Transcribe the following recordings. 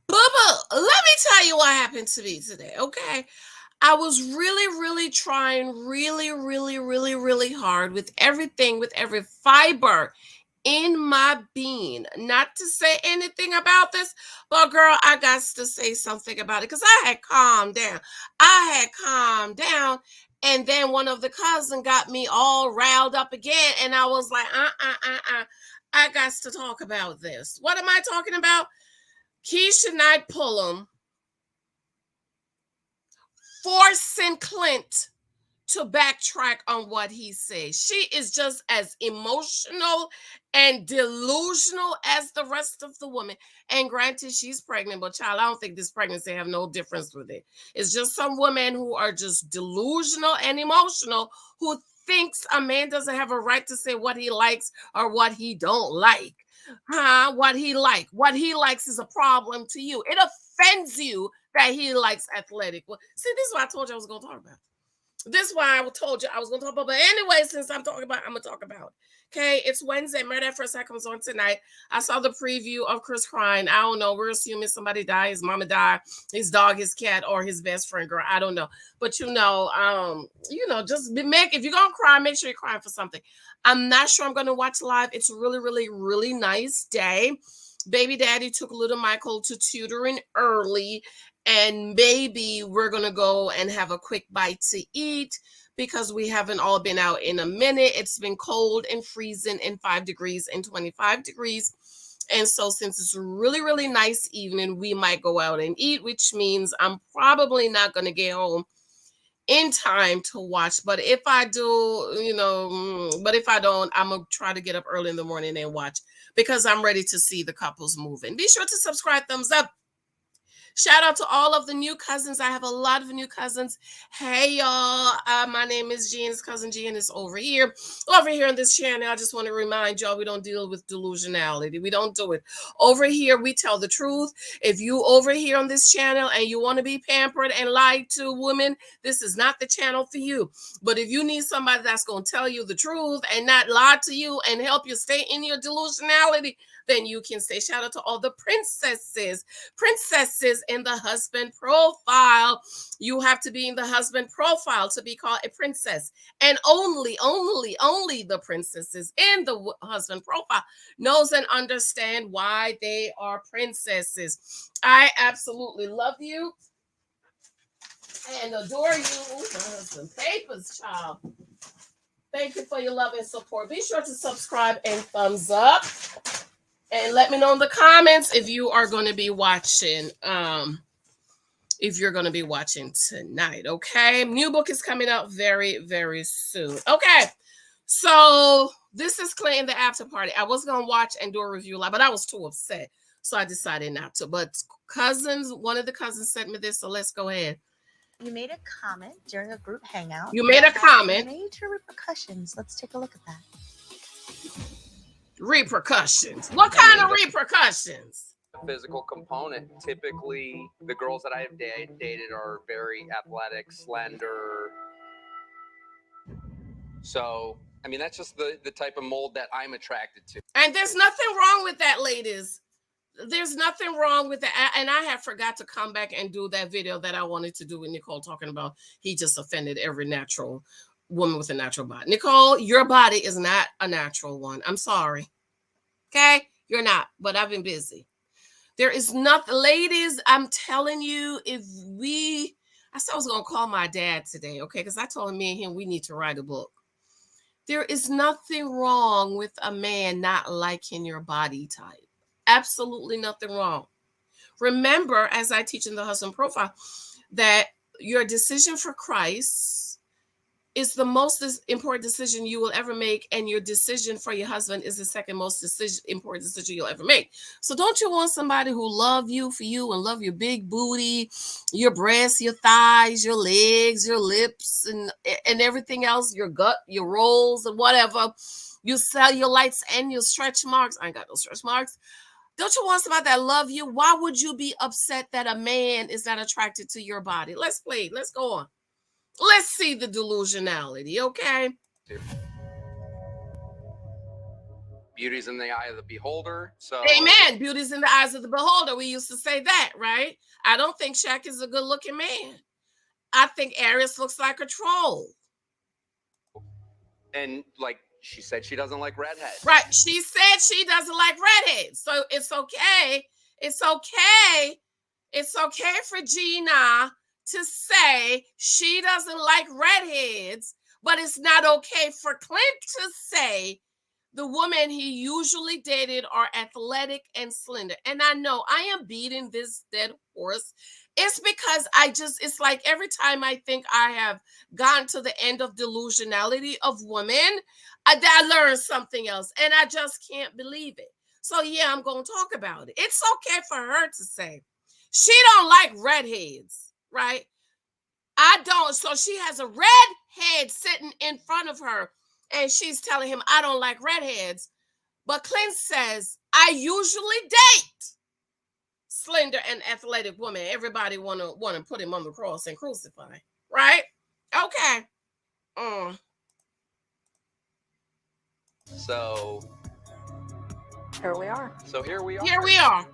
Bubba, let me tell you what happened to me today, okay? I was really trying really hard with everything, with every fiber in my being, not to say anything about this, but girl, I got to say something about it because I had calmed down. And then one of the cousin got me all riled up again, and I was like, I got to talk about this. What am I talking about? Keisha Knight Pulliam forcing Clint to backtrack on what he says. She is just as emotional and delusional as the rest of the women. And granted, she's pregnant, but child, I don't think this pregnancy have no difference with it. It's just some women who are just delusional and emotional who thinks a man doesn't have a right to say what he likes or what he don't like. What he likes is a problem to you. It offends you that he likes athletic. Well, see, this is what I told you I was going to talk about. This is why I told you I was going to talk about. But anyway, since I'm talking about, I'm going to talk about. Okay, it's Wednesday. Murder at First Sight comes on tonight. I saw the preview of Chris crying. I don't know. We're assuming somebody died. His mama died. His dog, his cat, or his best friend. Girl, I don't know. But just make if you're gonna cry, make sure you're crying for something. I'm not sure I'm gonna watch live. It's a really nice day. Baby daddy took little Michael to tutoring early, and maybe we're gonna go and have a quick bite to eat because we haven't all been out in a minute. It's been cold and freezing and 5 degrees and 25 degrees. And so since it's a really nice evening, we might go out and eat, which means I'm probably not going to get home in time to watch. But if I do, but if I don't, I'm going to try to get up early in the morning and watch because I'm ready to see the couples moving. Be sure to subscribe, thumbs up. Shout out to all of the new cousins. I have a lot of new cousins. Hey, y'all. My name is Jean. It's Cousin Jean. It's over here. Over here on this channel, I just want to remind y'all we don't deal with delusionality. We don't do it. Over here, we tell the truth. If you over here on this channel and you want to be pampered and lied to women, this is not the channel for you. But if you need somebody that's going to tell you the truth and not lie to you and help you stay in your delusionality, then you can say shout out to all the princesses in the husband profile. You have to be in the husband profile to be called a princess, and only the princesses in the husband profile knows and understand why they are princesses. I absolutely love you and adore you. My husband papers, child. Thank you for your love and support. Be sure to subscribe and thumbs up. And let me know in the comments if you are going to be watching. If you're going to be watching tonight, okay? New book is coming out very soon. Okay, so this is Clay in the after party. I was going to watch and do a review live, but I was too upset, so I decided not to. But one of the cousins sent me this, so let's go ahead. You made a comment during a group hangout. You made a comment. Major repercussions. Let's take a look at that. Repercussions. What kind of repercussions? Physical component. Typically, the girls that I have dated are very athletic, slender. So, I mean, that's just the type of mold that I'm attracted to. And there's nothing wrong with that, ladies. There's nothing wrong with that. And I have forgot to come back and do that video that I wanted to do with Nicole talking about he just offended every natural woman with a natural body. Nicole, your body is not a natural one. I'm sorry. Okay? You're not, but I've been busy. There is nothing, ladies, I'm telling you, I said I was going to call my dad today, okay? Because I told him me and him, we need to write a book. There is nothing wrong with a man not liking your body type. Absolutely nothing wrong. Remember, as I teach in the husband profile, that your decision for Christ is the most important decision you will ever make, and your decision for your husband is the second most important decision you'll ever make. So don't you want somebody who love you for you and love your big booty, your breasts, your thighs, your legs, your lips, and everything else, your gut, your rolls, and whatever, your cellulites and your stretch marks. I ain't got no stretch marks. Don't you want somebody that love you? Why would you be upset that a man is not attracted to your body? Let's play. Let's go on. Let's see the delusionality, okay? beauty's in the eye of the beholder. So Amen. Beauty's in the eyes of the beholder. We used to say that, right? I don't think Shaq is a good looking man. I think Aries looks like a troll. And like she said, she doesn't like redheads. Right. She said she doesn't like redheads. So it's okay. It's okay. It's okay for Gina to say she doesn't like redheads, but it's not okay for Clint to say the women he usually dated are athletic and slender. And I know I am beating this dead horse. It's because it's like every time I think I have gotten to the end of delusionality of women, I learn something else and I just can't believe it. So yeah, I'm going to talk about it. It's okay for her to say she don't like redheads, right? I don't. So she has a redhead sitting in front of her and she's telling him, I don't like redheads. But Clint says, I usually date slender and athletic women. Everybody want to put him on the cross and crucify, right? Okay. So here we are. Here we are.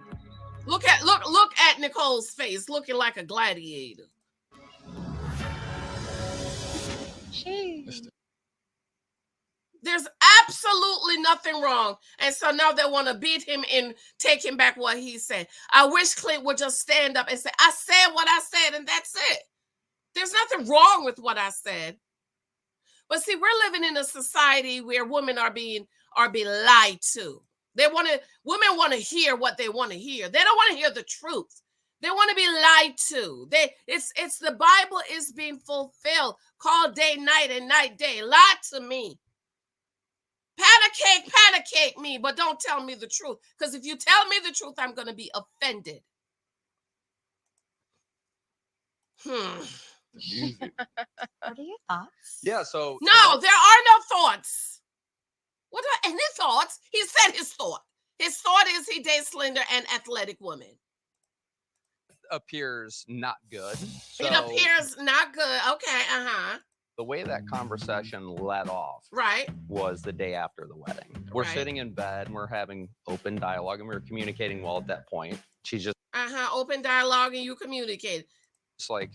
Look at Nicole's face, looking like a gladiator. Jeez. There's absolutely nothing wrong. And so now they want to beat him and take him back what he said. I wish Clint would just stand up and say, I said what I said, and that's it. There's nothing wrong with what I said. But see, we're living in a society where women are being lied to. Women want to hear what they want to hear. They don't want to hear the truth. They want to be lied to. It's the Bible is being fulfilled. Call day night and night day. Lie to me. Pancake me, but don't tell me the truth. Because if you tell me the truth, I'm going to be offended. What are your thoughts? yeah, so No, there are no thoughts. What are any thoughts? He said his thought. His thought is he dates slender and athletic women. appears not good. So It appears not good. Okay, the way that conversation led off right. was the day after the wedding. We're Right. sitting in bed and we're having open dialogue and we were communicating well at that point. She's just Open dialogue and you communicate. like,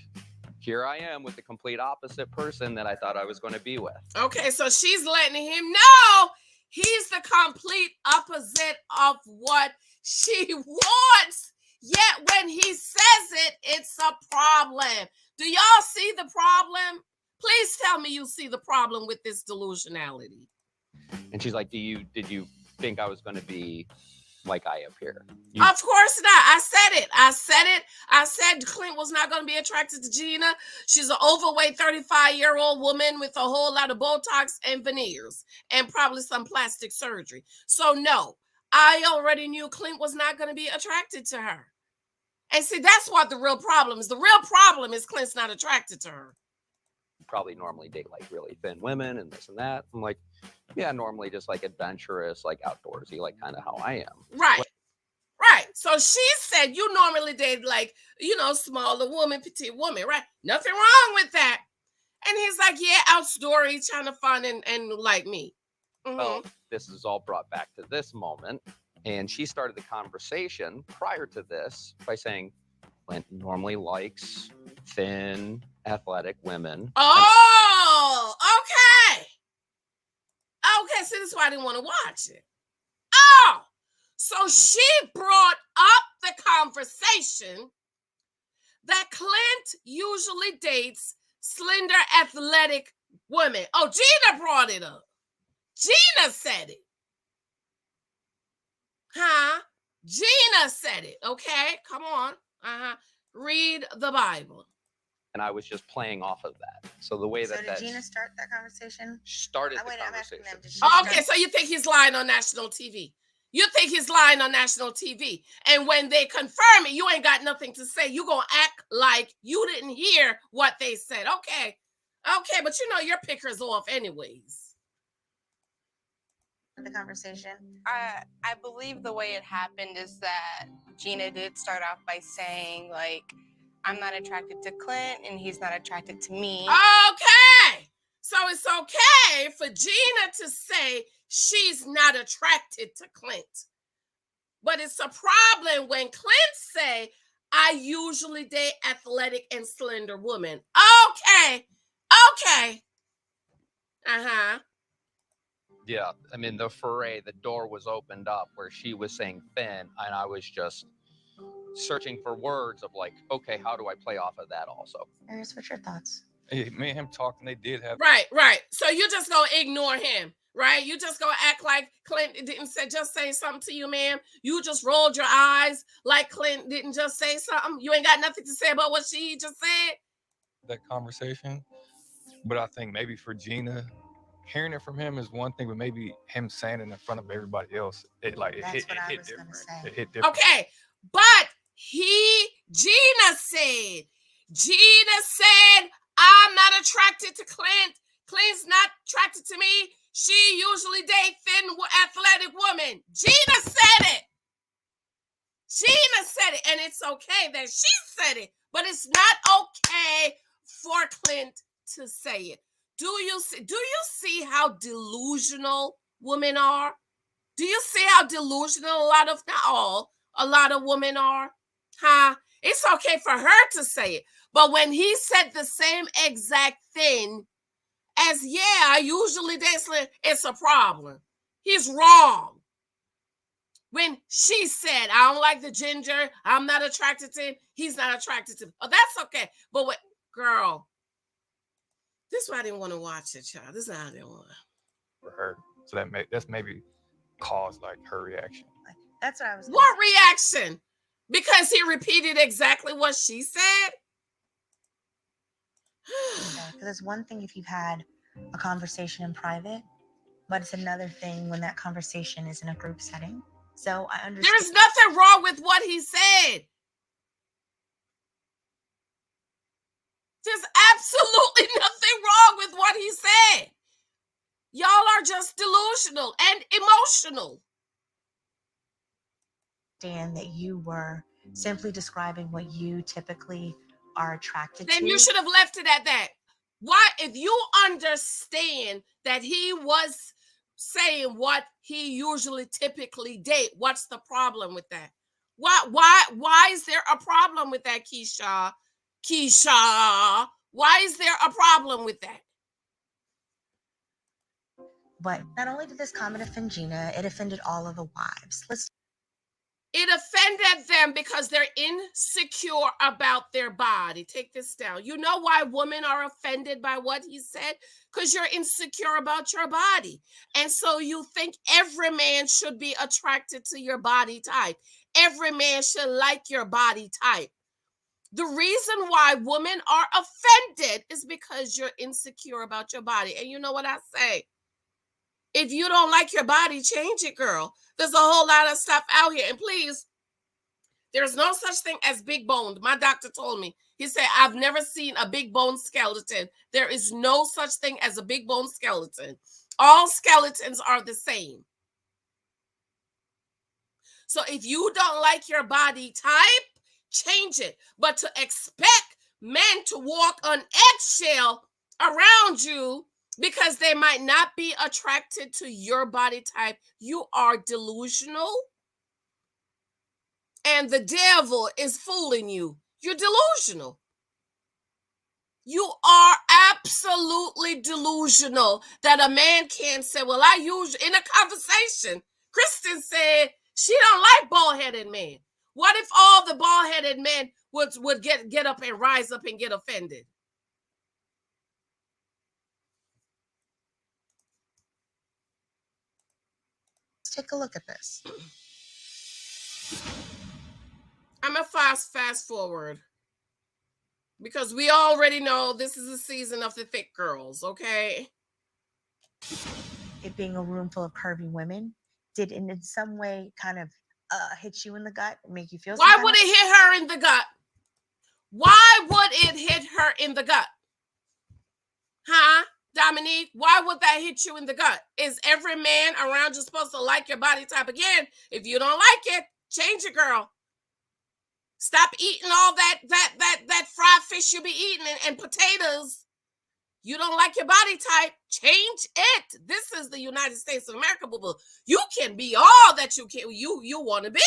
here I am with the complete opposite person that I thought I was going to be with. Okay, so she's letting him know he's the complete opposite of what she wants. Yet when he says it, it's a problem. Do y'all see the problem? Please tell me you see the problem with this delusionality. And she's like, did you think I was going to be like I appear? Of course not. I said Clint was not going to be attracted to Gina. She's an overweight 35-year-old woman with a whole lot of Botox and veneers and probably some plastic surgery. So no, I already knew Clint was not going to be attracted to her. And see, that's what the real problem is. The real problem is Clint's not attracted to her. Probably normally date like really thin women and this and that. I'm like, yeah, normally just like adventurous, like outdoorsy, like kind of how I am. Right. Right. So she said you normally date like, smaller woman, petite woman, right? Nothing wrong with that. And he's like, yeah, outdoorsy, trying to find and like me. Mm-hmm. Well, this is all brought back to this moment. And she started the conversation prior to this by saying, Clint normally likes thin, athletic women. Oh, okay. Okay, so this is why I didn't want to watch it. Oh, so she brought up the conversation that Clint usually dates slender, athletic women. Oh, Gina brought it up. Gina said it. Huh? Gina said it. Okay, come on. Read the Bible. And I was just playing off of that. So the way So that did Gina start that conversation? started the I'm asking conversation. them. Did she Okay, start- so you think he's lying on national TV? You think he's lying on national TV? And when they confirm it, you ain't got nothing to say. You gonna act like you didn't hear what they said. Okay, but your picker's off anyways. the conversation? I believe the way it happened is that Gina did start off by saying, like, I'm not attracted to Clint and he's not attracted to me. Okay, so it's okay for Gina to say she's not attracted to Clint. But it's a problem when Clint say, I usually date athletic and slender women. Okay. Uh-huh. Yeah, I mean, the foray, the door was opened up where she was saying thin, and I was just searching for words of like, okay, how do I play off of that also? Aries, what's your thoughts? Hey, me and him talking, they did have. Right. So you just gonna ignore him, right? You just gonna act like Clint didn't just say something to you, ma'am. You just rolled your eyes like Clint didn't just say something. You ain't got nothing to say about what she just said. That conversation, but I think maybe for Gina, hearing it from him is one thing, but maybe him saying it in front of everybody else, it hit different. It hit different. Okay, but Gina said, I'm not attracted to Clint. Clint's not attracted to me. She usually dates thin, athletic women. Gina said it, and it's okay that she said it, but it's not okay for Clint to say it. Do you see how delusional women are? Do you see how delusional a lot of women are? Huh? It's okay for her to say it. But when he said the same exact thing as, I usually date, it's a problem. He's wrong. When she said, I don't like the ginger, I'm not attracted to him, he's not attracted to me. Oh, that's okay. But what, girl, this is why I didn't want to watch it, child. This is why I didn't want to. For her. So that's maybe caused like her reaction. That's what I was. What reaction? Because he repeated exactly what she said? Because it's one thing if you've had a conversation in private, but it's another thing when that conversation is in a group setting. So I understand. There's nothing wrong with what he said. There's absolutely nothing wrong with what he said. Y'all are just delusional and emotional. That you were simply describing what you typically are attracted to. Then you should have left it at that. Why, if you understand that he was saying what he usually typically date, what's the problem with that? Why is there a problem with that, Keisha? Why is there a problem with that? But not only did this comment offend Gina, it offended all of the wives. It offended them because they're insecure about their body. Take this down. You know why women are offended by what he said? Because you're insecure about your body. And so you think every man should be attracted to your body type. Every man should like your body type. The reason why women are offended is because you're insecure about your body. And you know what I say? If you don't like your body, change it, girl. There's a whole lot of stuff out here. And please, there's no such thing as big boned. My doctor told me. He said, I've never seen a big bone skeleton. There is no such thing as a big bone skeleton. All skeletons are the same. So if you don't like your body type, change it. But to expect men to walk on eggshell around you because they might not be attracted to your body type, you are delusional. And the devil is fooling you. You're delusional. You are absolutely delusional that a man can't say, well, I usually, in a conversation, Kristen said she don't like bald-headed men. What if all the bald-headed men would get up and rise up and get offended? Let's take a look at this. I'm going to fast forward because we already know this is a season of the thick girls, okay? It being a room full of curvy women, did it in some way kind of hit you in the gut, make you feel? Why would it hit her in the gut? Why would it hit her in the gut? Huh, Dominique? Why would that hit you in the gut? Is every man around you supposed to like your body type? Again, if you don't like it, change it, girl. Stop eating all that fried fish you be eating and potatoes. You don't like your body type, change it. This is the United States of America, boo-boo. You can be all that you want to be.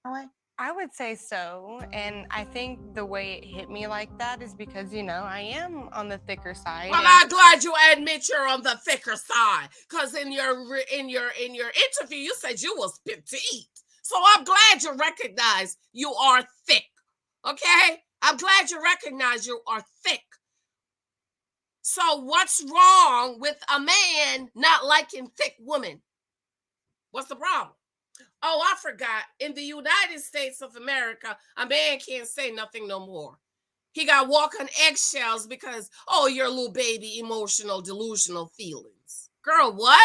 What? I would say so. And I think the way it hit me like that is because, you know, I am on the thicker side. Well, I'm glad you admit you're on the thicker side. Because in your interview, you said you was petite. So I'm glad you recognize you are thick. Okay? I'm glad you recognize you are thick. So what's wrong with a man not liking thick women? What's the problem? Oh, I forgot. In the United States of America, a man can't say nothing no more. He got to walk on eggshells because, oh, you're a little baby, emotional, delusional feelings. Girl, what?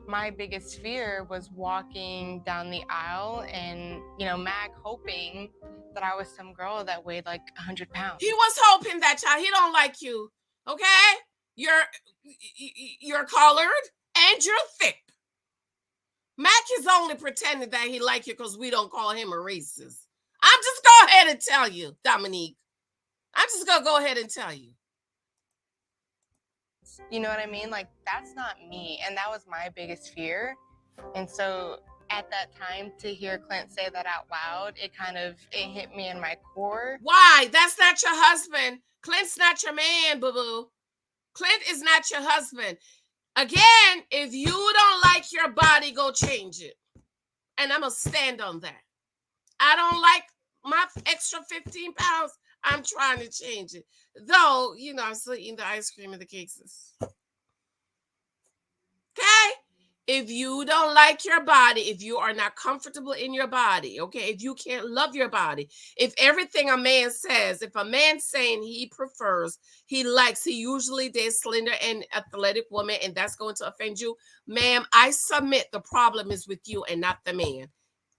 My biggest fear was walking down the aisle and, you know, Mac hoping that I was some girl that weighed like 100 pounds. He was hoping that, child. He don't like you, okay? You're colored and you're thick. Mac is only pretending that he like you because we don't call him a racist. I'm just go ahead and tell you, Dominique. I'm just going to go ahead and tell you. You know what I mean? Like, that's not me. And that was my biggest fear. And so at that time, to hear Clint say that out loud, it hit me in my core. Why? That's not your husband. Clint's not your man, boo-boo. Clint is not your husband. Again, if you don't like your body, go change it. And I'm going to stand on that. I don't like my extra 15 pounds. I'm trying to change it. Though, you know, I'm still eating the ice cream and the cakes. Okay? If you don't like your body, if you are not comfortable in your body, okay, if you can't love your body, if everything a man says, if a man's saying he prefers, he likes, he usually dates slender and athletic women, and that's going to offend you, ma'am, I submit the problem is with you and not the man.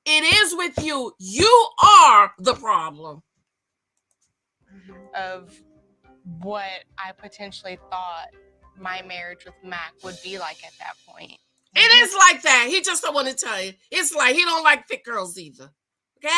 It is with you. You are the problem. Of what I potentially thought my marriage with Mac would be like at that point. It is like that. He just don't want to tell you. It's like he don't like thick girls either. Okay?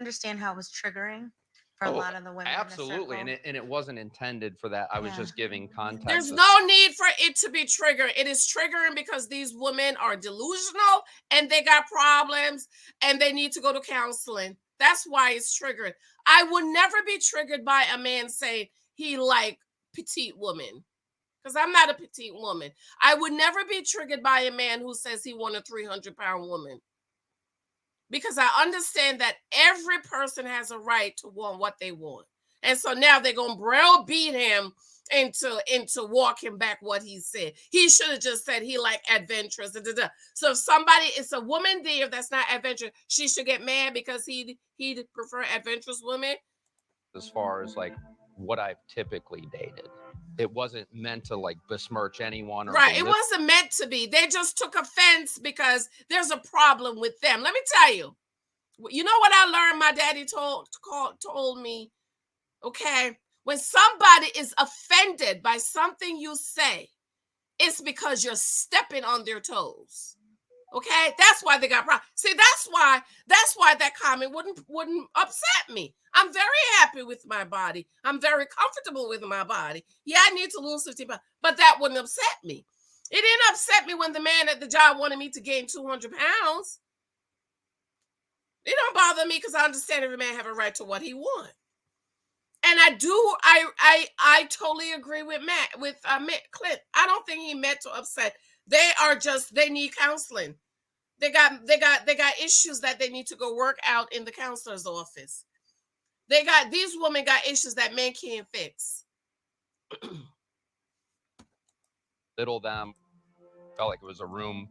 Understand how it was triggering for a lot of the women. Absolutely. And it wasn't intended for that. I was just giving context. There's no need for it to be triggered. It is triggering because these women are delusional and they got problems and they need to go to counseling. That's why it's triggered. I would never be triggered by a man saying he like petite women. Because I'm not a petite woman. I would never be triggered by a man who says he wants a 300-pound woman. Because I understand that every person has a right to want what they want. And so now they're going to browbeat him into walking back what he said. He should have just said he like adventurous. So if somebody, it's a woman there that's not adventurous, she should get mad because he'd prefer adventurous women. As far as like what I've typically dated. It wasn't meant to like besmirch anyone. Right. It wasn't meant to be. They just took offense because there's a problem with them. Let me tell you. You know what I learned? My daddy told me, okay, when somebody is offended by something you say, it's because you're stepping on their toes. Okay, that's why they got problems. See, that's why that comment wouldn't upset me. I'm very happy with my body. I'm very comfortable with my body. Yeah, I need to lose 50 pounds, but that wouldn't upset me. It didn't upset me when the man at the job wanted me to gain 200 pounds. It don't bother me because I understand every man have a right to what he wants. And I totally agree with Clint. I don't think he meant to upset. They need counseling. They got issues that they need to go work out in the counselor's office. These women got issues that men can't fix. Little them felt like it was a room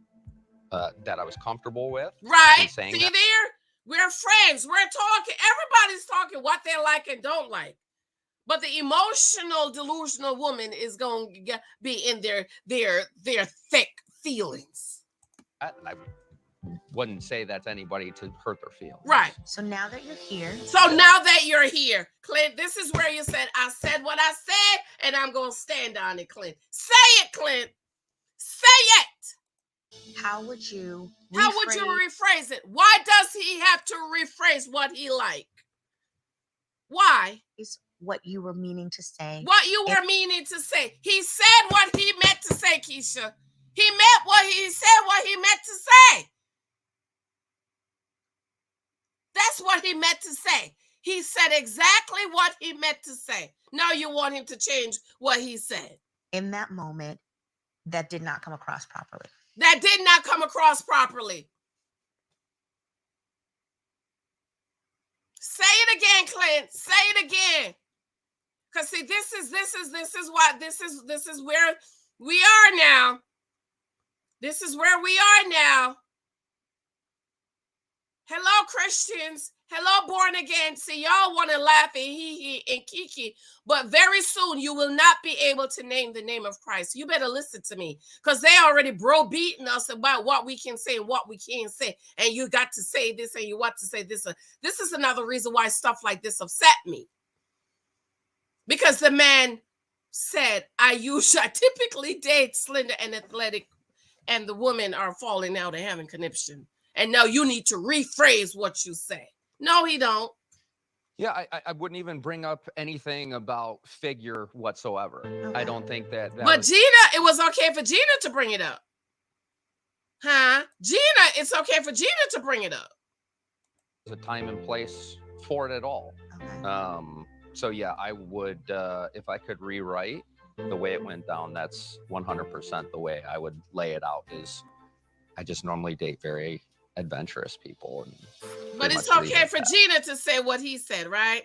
that I was comfortable with. Right. See there? We're friends. We're talking. Everybody's talking what they like and don't like. But the emotional, delusional woman is going to be in their thick feelings. I wouldn't say that's anybody to hurt their feelings. Right. So now that you're here. Clint, this is where you said, I said what I said, and I'm going to stand on it, Clint. Say it, Clint. Say it. How would you rephrase it? Why does he have to rephrase what he like? Why? Is what you were meaning to say. What you were meaning to say. He said what he meant to say, Keisha. He meant what he said, what he meant to say. That's what he meant to say. He said exactly what he meant to say. Now you want him to change what he said. In that moment, that did not come across properly. That did not come across properly. Say it again, Clint. Say it again. Because see, this is where we are now. This is where we are now. Hello, Christians. Hello, born again. See, y'all want to laugh and hee and kiki, but very soon you will not be able to name the name of Christ. You better listen to me, because they already beating us about what we can say and what we can't say. And you got to say this and you want to say this. This is another reason why stuff like this upset me. Because the man said, I typically date slender and athletic, and the women are falling out and having conniption. And now you need to rephrase what you say. No, he don't. Yeah, I wouldn't even bring up anything about figure whatsoever. Okay. I don't think that But was... Gina, it was okay for Gina to bring it up. Huh? Gina, it's okay for Gina to bring it up. There's a time and place for it at all. Okay. So yeah, I would, if I could rewrite the way it went down, that's 100% the way I would lay it out. Is I just normally date very adventurous people. But it's okay for Gina to say what he said, right?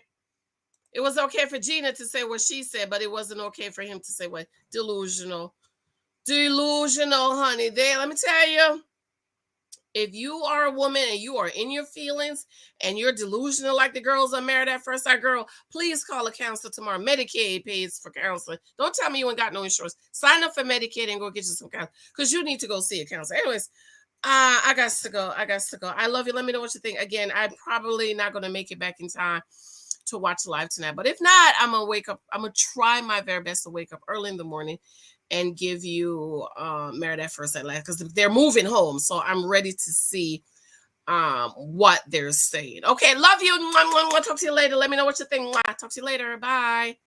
It was okay for Gina to say what she said, but it wasn't okay for him to say what. Delusional, honey. Let me tell you, if you are a woman and you are in your feelings and you're delusional like the girls on Married at First Sight, girl, please call a counselor tomorrow. Medicaid pays for counseling. Don't tell me you ain't got no insurance. Sign up for Medicaid and go get you some counseling, because you need to go see a counselor. Anyways, I got to go. I love you. Let me know what you think. Again, I'm probably not going to make it back in time to watch live tonight. But if not, I'm going to wake up. I'm going to try my very best to wake up early in the morning and give you Married at First Sight Live, because they're moving home. So I'm ready to see what they're saying. Okay, love you. Talk to you later. Let me know what you think. Talk to you later. Bye.